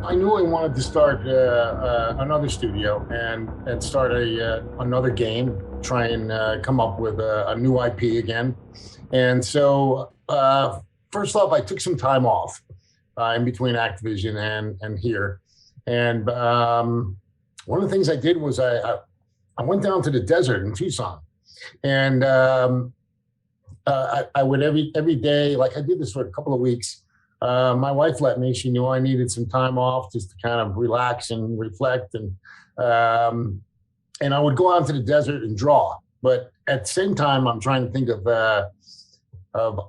I knew I wanted to start another studio and start another game, try and come up with a new IP again. And so first off, I took some time off in between Activision and here. And one of the things I did was I went down to the desert in Tucson, and I would every day, like I did this for a couple of weeks. My wife let me. She knew I needed some time off just to kind of relax and reflect, and I would go out to the desert and draw. But at the same time, I'm trying to think of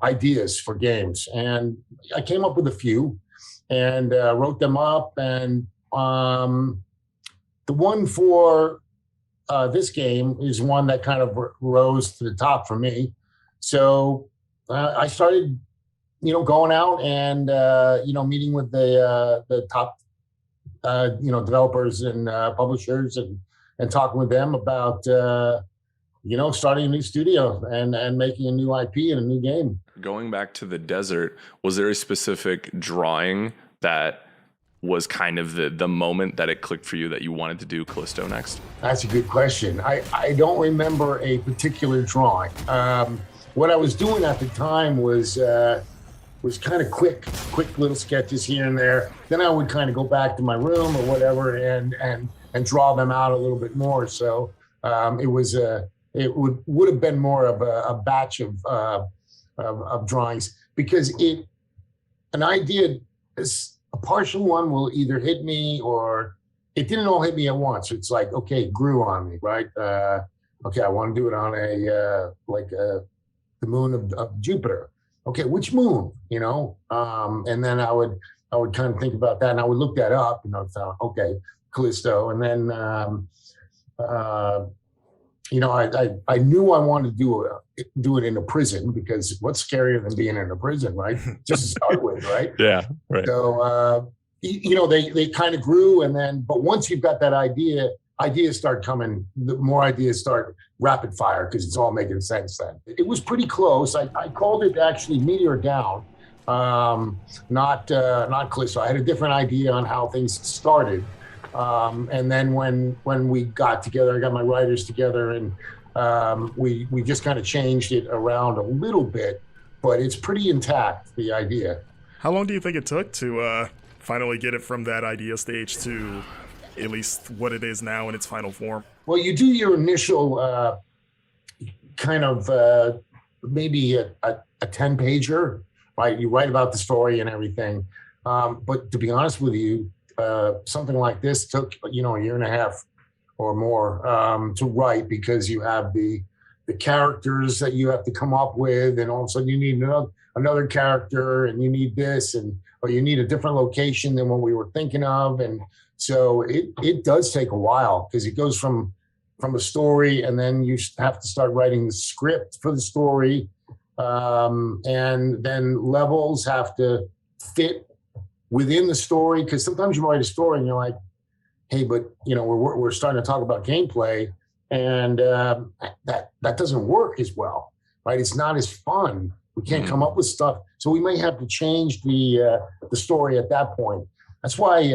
ideas for games, and I came up with a few and wrote them up. And the one for this game is one that kind of rose to the top for me. So I started going out and, meeting with the top, developers and publishers and talking with them about, starting a new studio and making a new IP and a new game. Going back to the desert, was there a specific drawing that was kind of the moment that it clicked for you that you wanted to do Callisto next? That's a good question. I don't remember a particular drawing. What I was doing at the time was kind of quick little sketches here and there. Then I would kind of go back to my room or whatever and draw them out a little bit more. So it would have been more of a batch of drawings, because an idea is a partial one will either hit me or it didn't all hit me at once. It's like, okay, it grew on me, right? Okay, I want to do it on the moon of Jupiter. Okay, which moon, and then I would kind of think about that, and I would look that up, and I thought, okay, Callisto. And then, I knew I wanted to do it in a prison, because what's scarier than being in a prison, right? Just to start with, right? Yeah, right. So, they kind of grew, and then, but once you've got that idea, ideas start coming, the more ideas start rapid fire, because it's all making sense then. It was pretty close. I called it actually Meteor Down, not Callisto. I had a different idea on how things started. And then when we got together, I got my writers together, and we just kind of changed it around a little bit, but it's pretty intact, the idea. How long do you think it took to finally get it from that idea stage to at least what it is now in its final form? Well, you do your initial kind of maybe a 10-pager, right? You write about the story and everything. But to be honest with you, something like this took, a year and a half or more to write, because you have the characters that you have to come up with, and all of a sudden you need another character, and you need this, or you need a different location than what we were thinking of. And so it does take a while, because it goes from a story, and then you have to start writing the script for the story. And then levels have to fit within the story, because sometimes you write a story and you're like, hey, but we're starting to talk about gameplay, and that doesn't work as well, right? It's not as fun. We can't come up with stuff, so we may have to change the story at that point. That's why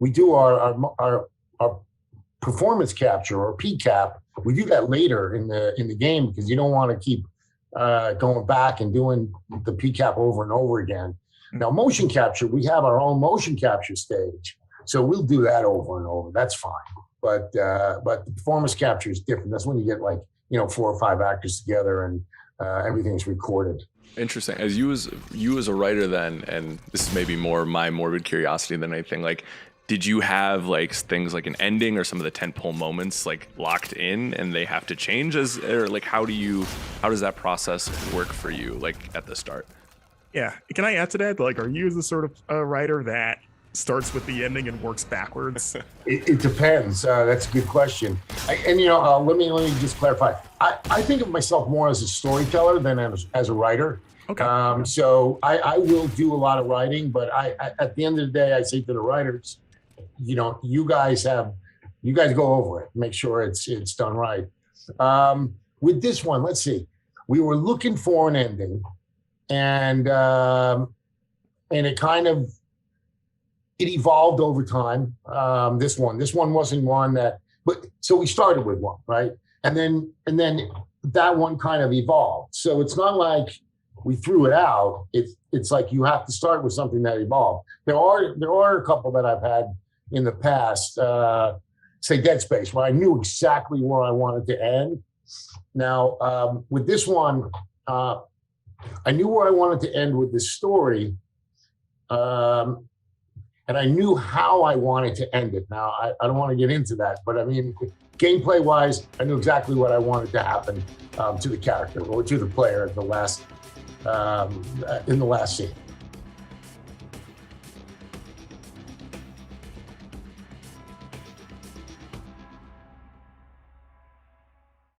we do our performance capture, or PCAP. We do that later in the game, because you don't want to keep going back and doing the PCAP over and over again. Now, motion capture, we have our own motion capture stage, so we'll do that over and over. That's fine. But the performance capture is different. That's when you get 4 or 5 actors together and everything's recorded. Interesting. As you as a writer then, and this is maybe more my morbid curiosity than anything, did you have things like an ending or some of the tentpole moments locked in and they have to change how does that process work for you at the start? Yeah. Can I add to that? Are you the sort of writer that starts with the ending and works backwards? It depends. That's a good question. Let me just clarify. I think of myself more as a storyteller than as a writer. Okay. So I will do a lot of writing, but at the end of the day, I say to the writers, you guys go over it, make sure it's done right. With this one, let's see. We were looking for an ending, and it kind of it evolved over time. This one wasn't one that, but so we started with one, right? And then that one kind of evolved. So it's not like we threw it out. It's like you have to start with something that evolved. There are a couple that I've had in the past, say Dead Space, where I knew exactly where I wanted to end. Now, with this one, I knew where I wanted to end with this story, and I knew how I wanted to end it. Now, I don't want to get into that, but I mean, gameplay-wise, I knew exactly what I wanted to happen to the character or to the player at the last in the last scene.